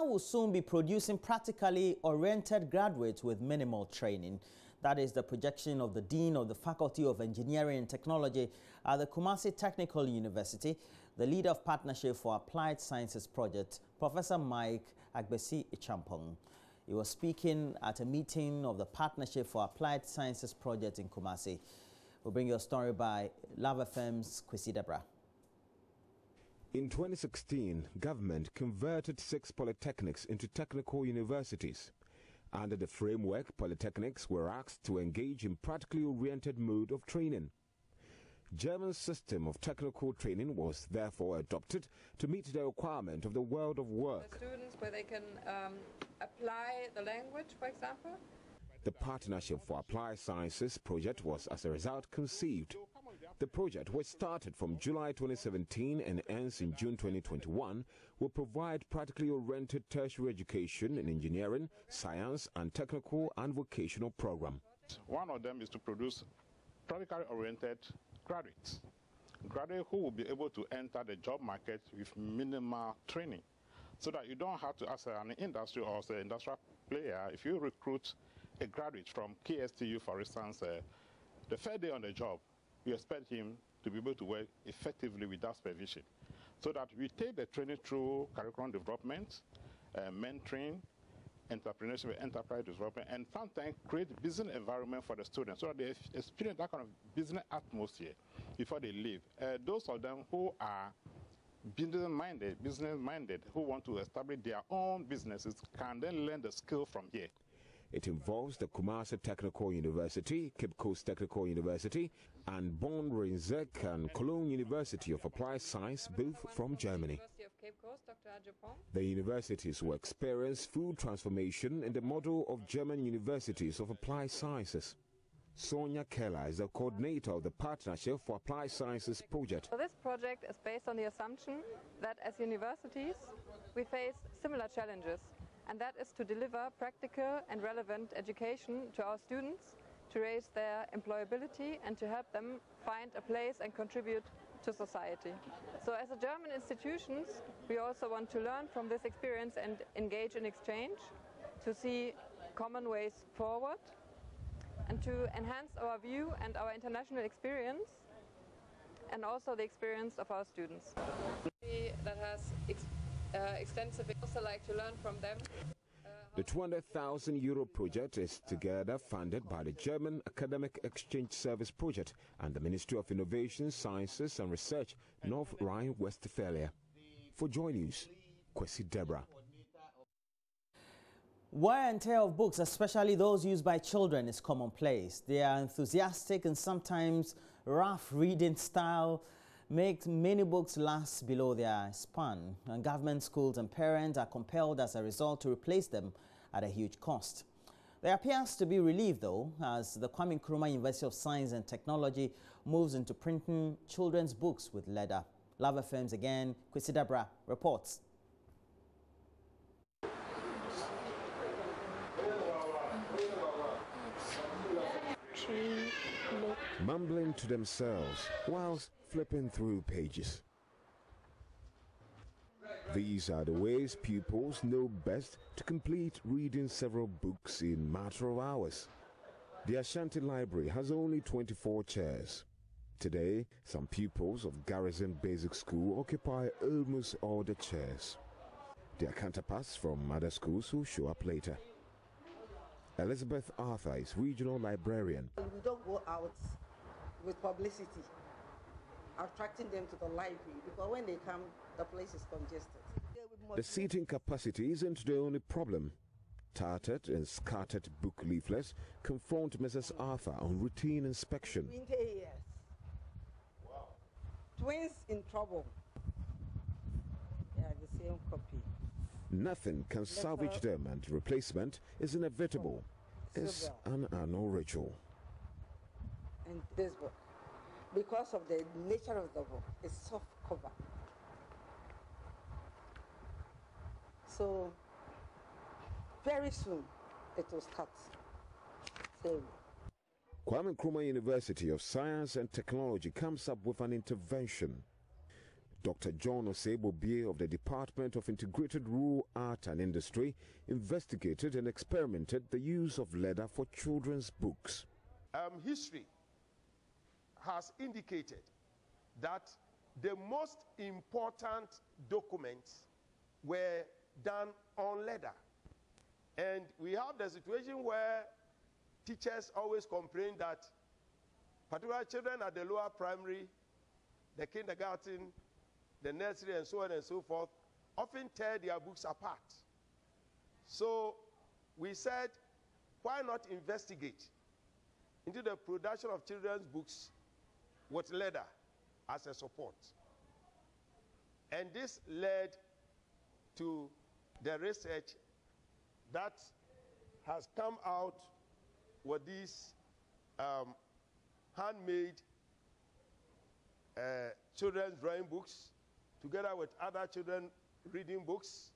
will soon be producing practically oriented graduates with minimal training. That is the projection of the Dean of the Faculty of Engineering and Technology at the Kumasi Technical University, the leader of Partnership for Applied Sciences Project, Professor Mike Agbesi-Ichampong. He was speaking at a meeting of the Partnership for Applied Sciences Project in Kumasi. We'll bring you a story by Love FM's Kwesi Debra. In 2016, government converted 6 polytechnics into technical universities. Under the framework, polytechnics were asked to engage in practically oriented mode of training. German system of technical training was therefore adopted to meet the requirement of the world of work. The students where they can apply the language, for example. The Partnership for Applied Sciences project was, as a result, conceived. The project, which started from July 2017 and ends in June 2021, will provide practically oriented tertiary education in engineering, science, and technical and vocational program. One of them is to produce practically oriented graduates who will be able to enter the job market with minimal training, so that you don't have to, as an industry or as an industrial player, if you recruit a graduate from KSTU, for instance, the first day on the job, we expect him to be able to work effectively without supervision, so that we take the training through curriculum development, mentoring, entrepreneurship, enterprise development, and sometimes create business environment for the students so that they experience that kind of business atmosphere before they leave. Those of them who are business-minded, who want to establish their own businesses, can then learn the skill from here. It involves the Kumasi Technical University, Cape Coast Technical University, and Bonn, Rhein-Sieg and Cologne University of Applied Science, both from Germany. The universities will experience full transformation in the model of German universities of applied sciences. Sonia Keller is the coordinator of the Partnership for Applied Sciences project. So this project is based on the assumption that as universities we face similar challenges, and that is to deliver practical and relevant education to our students, to raise their employability and to help them find a place and contribute to society. So as a German institutions, we also want to learn from this experience and engage in exchange to see common ways forward and to enhance our view and our international experience and also the experience of our students. That has extensive, also like to learn from them. The 200,000 euro project is together funded by the German Academic Exchange Service project and the Ministry of Innovation, Sciences and Research, North Rhine-Westphalia. For JoyNews, Kwesi Debra. Wear and tear of books, especially those used by children, is commonplace. Their enthusiastic and sometimes rough reading style makes many books last below their span, and government, schools and parents are compelled as a result to replace them at a huge cost. There appears to be relief, though, as the Kwame Nkrumah University of Science and Technology moves into printing children's books with leather. Love FM's again, Kwesi Debra reports. Mumbling to themselves whilst flipping through pages. These are the ways pupils know best to complete reading several books in a matter of hours. The Ashanti Library has only 24 chairs. Today, some pupils of Garrison Basic School occupy almost all the chairs. Their counterparts from other schools will show up later. Elizabeth Arthur is regional librarian. We don't go out with publicity, attracting them to the library, because when they come, the place is congested. The seating capacity isn't the only problem. Tattered and scattered book leaflets confront Mrs. Arthur on routine inspection. 20 years. Wow. Twins in trouble. Yeah, the same copy. Nothing can salvage them, and replacement is inevitable. It's an annual ritual. And this book, because of the nature of the book, is soft cover. So very soon it will start. Kwame Nkrumah University of Science and Technology comes up with an intervention. Dr. John Osebo-Bie of the Department of Integrated Rural Art and Industry investigated and experimented the use of leather for children's books. History has indicated that the most important documents were done on leather. And we have the situation where teachers always complain that particular children at the lower primary, the kindergarten, the nursery, and so on and so forth, often tear their books apart. So we said, why not investigate into the production of children's books with leather as a support? And this led to the research that has come out with these handmade children's drawing books, together with other children reading books.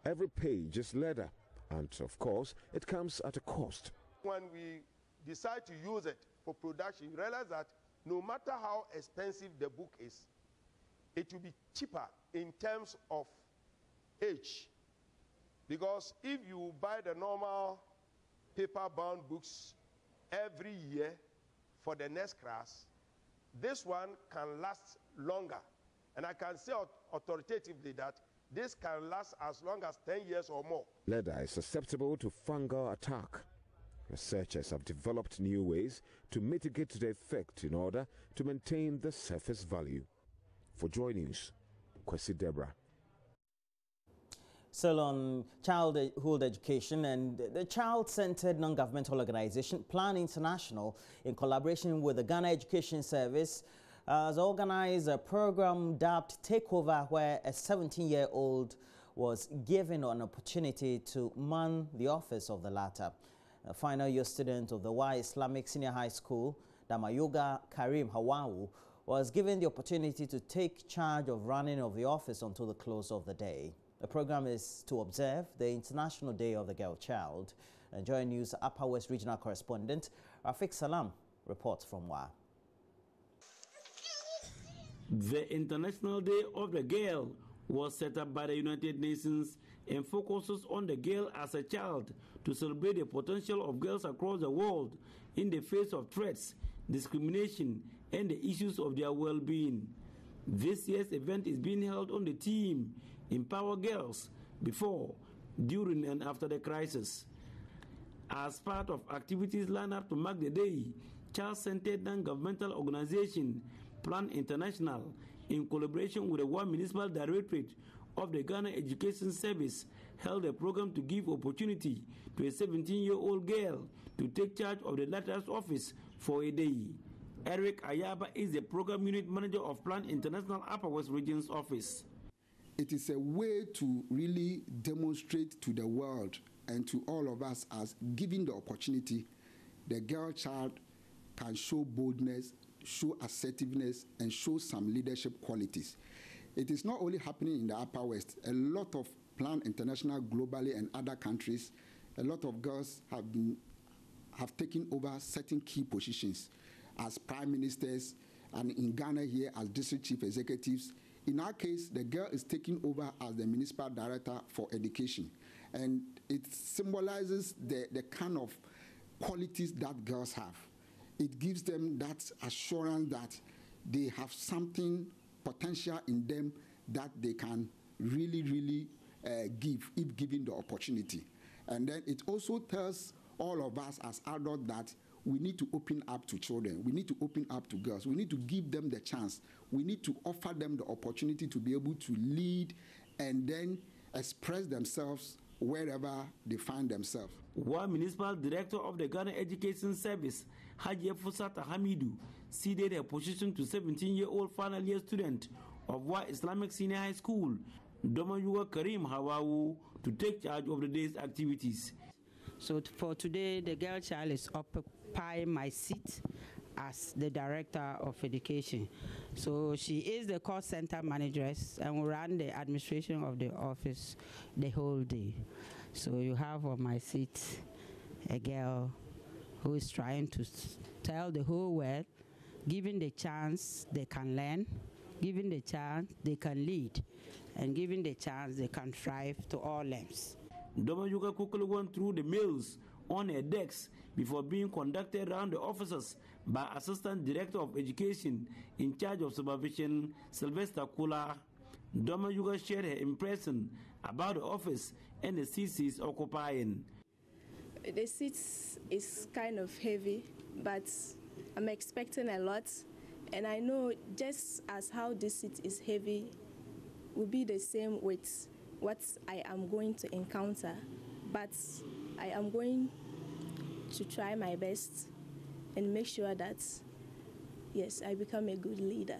Every page is leather, and of course, it comes at a cost. When we decide to use it for production, you realize that no matter how expensive the book is, it will be cheaper in terms of age. Because if you buy the normal paper-bound books every year for the next class, this one can last longer. And I can say authoritatively that this can last as long as 10 years or more. Leather is susceptible to fungal attack. Researchers have developed new ways to mitigate the effect in order to maintain the surface value. For JoyNews, Kwesi Deborah. Still on childhood education, and the child-centered non-governmental organization Plan International, in collaboration with the Ghana Education Service, has organized a program dubbed Takeover, where a 17-year-old was given an opportunity to man the office of the latter. A final year student of the Y Islamic Senior High School, Damayoga Karim Hawawu, was given the opportunity to take charge of running of the office until the close of the day. The program is to observe the International Day of the Girl Child. And JoyNews Upper West Regional Correspondent Rafiq Salam reports from WA. The International Day of the Girl was set up by the United Nations and focuses on the girl as a child to celebrate the potential of girls across the world in the face of threats, discrimination, and the issues of their well-being. This year's event is being held on the theme Empower Girls Before, During, and After the Crisis. As part of activities lined up to mark the day, child-centered non-governmental organization Plan International, in collaboration with the One Municipal Directorate of the Ghana Education Service, held a program to give opportunity to a 17-year-old girl to take charge of the latter's office for a day. Eric Ayaba is the program unit manager of Plan International Upper West Region's office. It is a way to really demonstrate to the world and to all of us as given the opportunity, the girl child can show boldness, show assertiveness, and show some leadership qualities. It is not only happening in the Upper West. A lot of Plan International globally and other countries, a lot of girls have taken over certain key positions as prime ministers, and in Ghana here as district chief executives. In our case, the girl is taking over as the municipal director for education. And it symbolizes the kind of qualities that girls have. It gives them that assurance that they have something potential in them that they can really give if given the opportunity. And then it also tells all of us as adults that we need to open up to children. We need to open up to girls. We need to give them the chance. We need to offer them the opportunity to be able to lead and then express themselves wherever they find themselves. One municipal director of the Ghana Education Service, Haji Fusata Hamidu, ceded her position to 17-year-old final year student of Y Islamic Senior High School, Domayuga Karim Hawawu, to take charge of the day's activities. So for today, the girl child is occupying my seat as the director of education. So she is the call center manageress and will run the administration of the office the whole day. So you have on my seat a girl who is trying to tell the whole world, given the chance they can learn, Given the chance, they can lead, and given the chance, they can thrive to all lengths. Domayuga quickly went through the mails on her decks before being conducted around the offices by Assistant Director of Education in charge of supervision, Sylvester Kula. Domayuga shared her impression about the office and the seats is occupying. The seats is kind of heavy, but I'm expecting a lot. And I know just as how this seat is heavy will be the same with what I am going to encounter. But I am going to try my best and make sure that, yes, I become a good leader.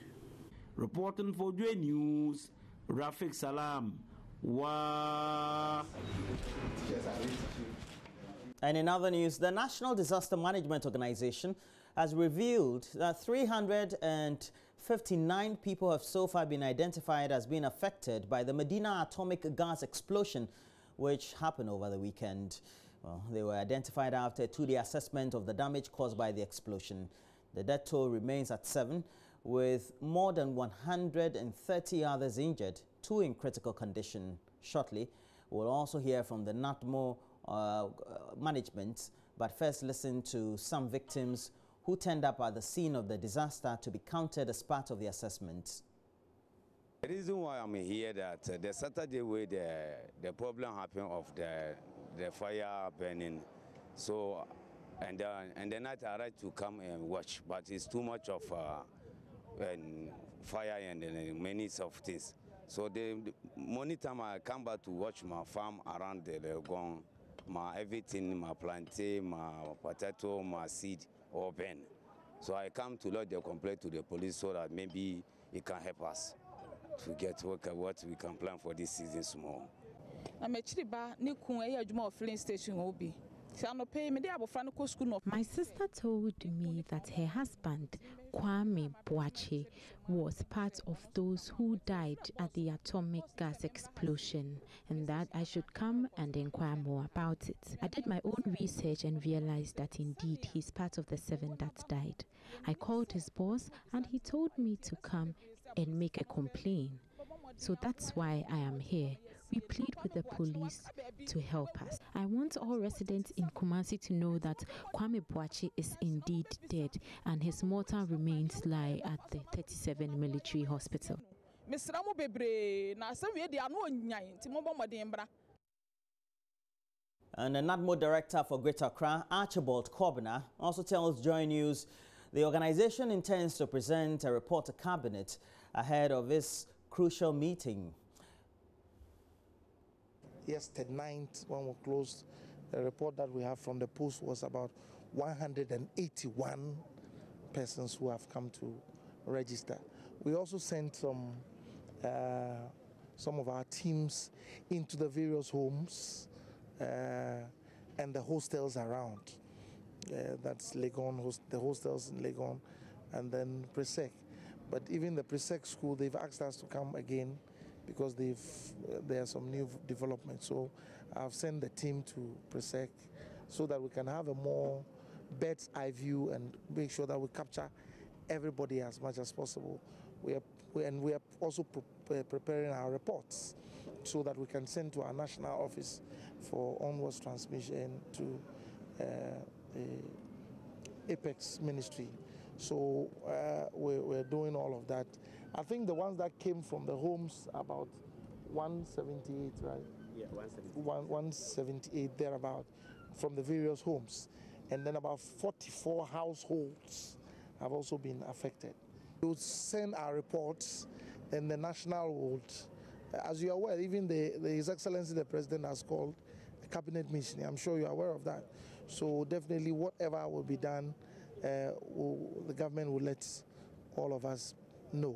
Reporting for JoyNews, Rafik Salam. Wow. And in other news, the National Disaster Management Organization has revealed that 359 people have so far been identified as being affected by the Madina-Atomic gas explosion, which happened over the weekend. Well, they were identified after a two-day assessment of the damage caused by the explosion. The death toll remains at 7, with more than 130 others injured, 2 in critical condition. Shortly, we'll also hear from the NADMO management, but first listen to some victims who turned up at the scene of the disaster to be counted as part of the assessment. The reason why I'm here that the Saturday where the problem happened of the fire burning, so and the night I tried to come and watch, but it's too much of fire and many of things. So the morning time I come back to watch my farm around the Legon, my everything, my plantain, my potato, my seed, all burn. So I come to lodge the complaint to the police so that maybe it can help us to get what we can plan for this season small. My sister told me that her husband, Kwame Boache, was part of those who died at the atomic gas explosion and that I should come and inquire more about it. I did my own research and realized that indeed he's part of the 7 that died. I called his boss and he told me to come and make a complaint. So that's why I am here. We plead with the police to help us. I want all residents in Kumasi to know that Kwame Boache is indeed dead and his mortal remains lie at the 37 military hospital. And the NADMO Director for Greater Accra, Archibald Corbiner, also tells JoyNews the organization intends to present a report to Cabinet ahead of this crucial meeting. Yesterday night, when we closed, the report that we have from the post was about 181 persons who have come to register. We also sent some of our teams into the various homes and the hostels around. That's Legon, the hostels in Legon, and then Presec. But even the Presec school, they've asked us to come again because there are some new developments. So I've sent the team to Presec so that we can have a more bird's eye view and make sure that we capture everybody as much as possible. We are also preparing our reports so that we can send to our national office for onwards transmission to the Apex Ministry. So we're doing all of that. I think the ones that came from the homes, about 178, right? Yeah, 178. 178 thereabout from the various homes. And then about 44 households have also been affected. We will send our reports in the national world. As you are aware, even His Excellency the President has called a cabinet meeting. I'm sure you're aware of that. So definitely whatever will be done, the government will let all of us know,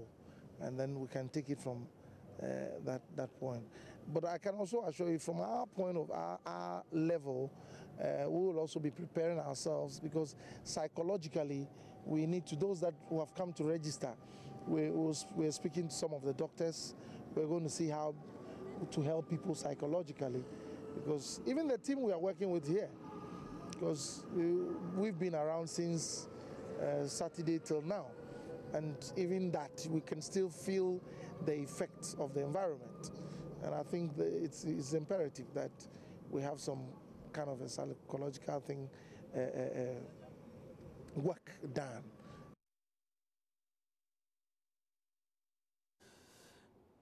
and then we can take it from that point. But I can also assure you, from our point of our level, we will also be preparing ourselves, because psychologically we need to, those who have come to register, we're speaking to some of the doctors. We're going to see how to help people psychologically, because even the team we are working with here, because we've been around since Saturday till now. and even that, we can still feel the effects of the environment. And I think that it's imperative that we have some kind of a psychological thing, work done.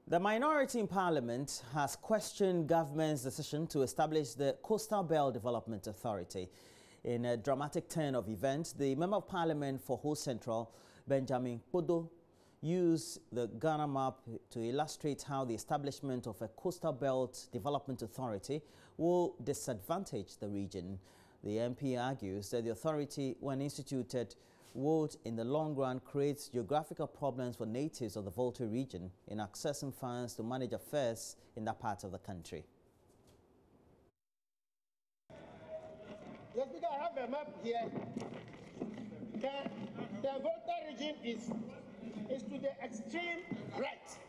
The minority in Parliament has questioned government's decision to establish the Coastal Belt Development Authority. In a dramatic turn of events, the Member of Parliament for Ho Central, Benjamin Podo, used the Ghana map to illustrate how the establishment of a Coastal Belt Development Authority will disadvantage the region. The MP argues that the authority, when instituted, would, in the long run, create geographical problems for natives of the Volta region in accessing funds to manage affairs in that part of the country. Yes, because I have a map here. The Volta region is to the extreme right.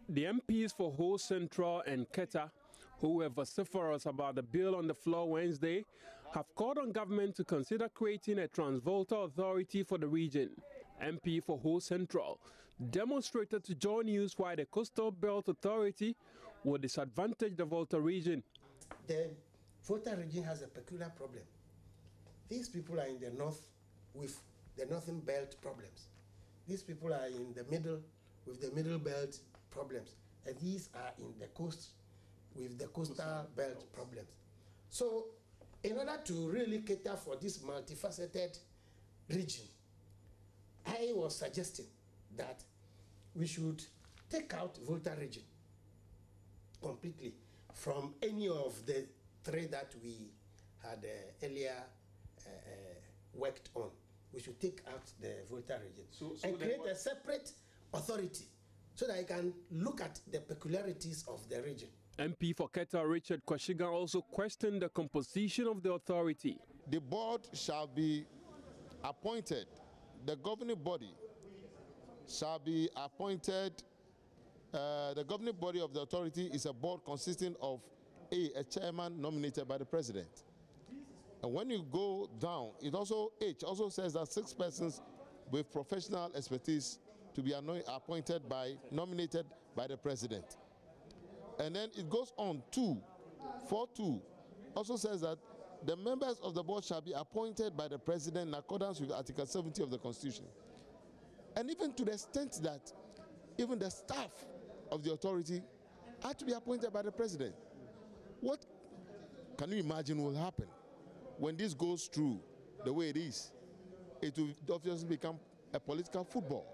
The MPs for Ho Central and Keta, who were vociferous about the bill on the floor Wednesday, have called on government to consider creating a Trans-Volta authority for the region. MP for Ho Central demonstrated to JoyNews why the Coastal Belt Authority would disadvantage the Volta region. The Volta region has a peculiar problem. These people are in the north with the northern belt problems. These people are in the middle with the middle belt problems. And these are in the coast with the coastal belt problems. So, in order to really cater for this multifaceted region, I was suggesting that we should take out Volta region completely from any of the three that we had earlier worked on. We should take out the Volta region and create a separate authority so that I can look at the peculiarities of the region. MP for Keta Richard Kwashiga also questioned the composition of the authority. The board shall be appointed. The governing body shall be appointed. The governing body of the authority is a board consisting of a chairman nominated by the president. And when you go down, it also says that 6 persons with professional expertise to be nominated by the president. And then it goes on 4.2 also says that the members of the board shall be appointed by the president in accordance with Article 70 of the Constitution. And even to the extent that even the staff of the authority are to be appointed by the president. What can you imagine will happen when this goes through the way it is? It will obviously become a political football.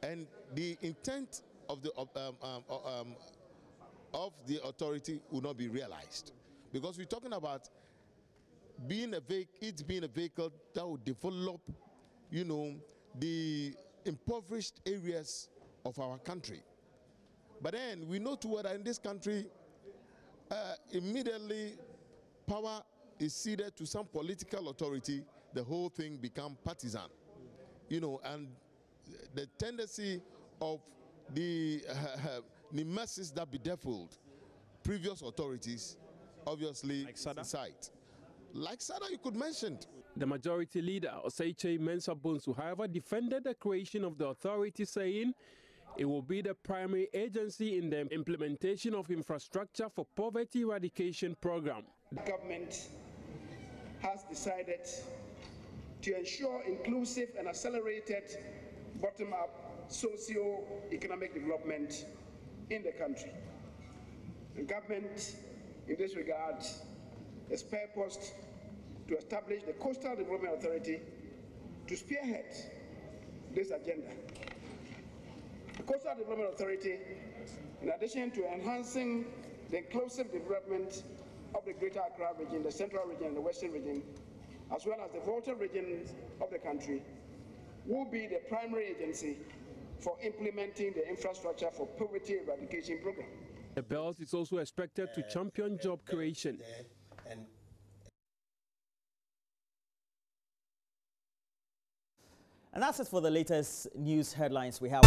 And the intent of the authority will not be realized, because we're talking about being a vehicle that will develop, the impoverished areas of our country. But then we know too well that in this country, immediately power is ceded to some political authority, the whole thing becomes partisan, and the tendency of the masses that bedeviled previous authorities obviously incite. Like Sada, you could mention. The majority leader, Oseiche Mensah Bonsu, however, defended the creation of the authority, saying it will be the primary agency in the implementation of infrastructure for poverty eradication program. The government has decided to ensure inclusive and accelerated bottom-up socio-economic development in the country. The government, in this regard, is purposed to establish the Coastal Development Authority to spearhead this agenda. The Coastal Development Authority, in addition to enhancing the inclusive development of the Greater Accra region, the Central region, and the Western region, as well as the Volta regions of the country, will be the primary agency for implementing the infrastructure for poverty eradication program. The belt is also expected to champion job creation. And that's it for the latest news headlines we have.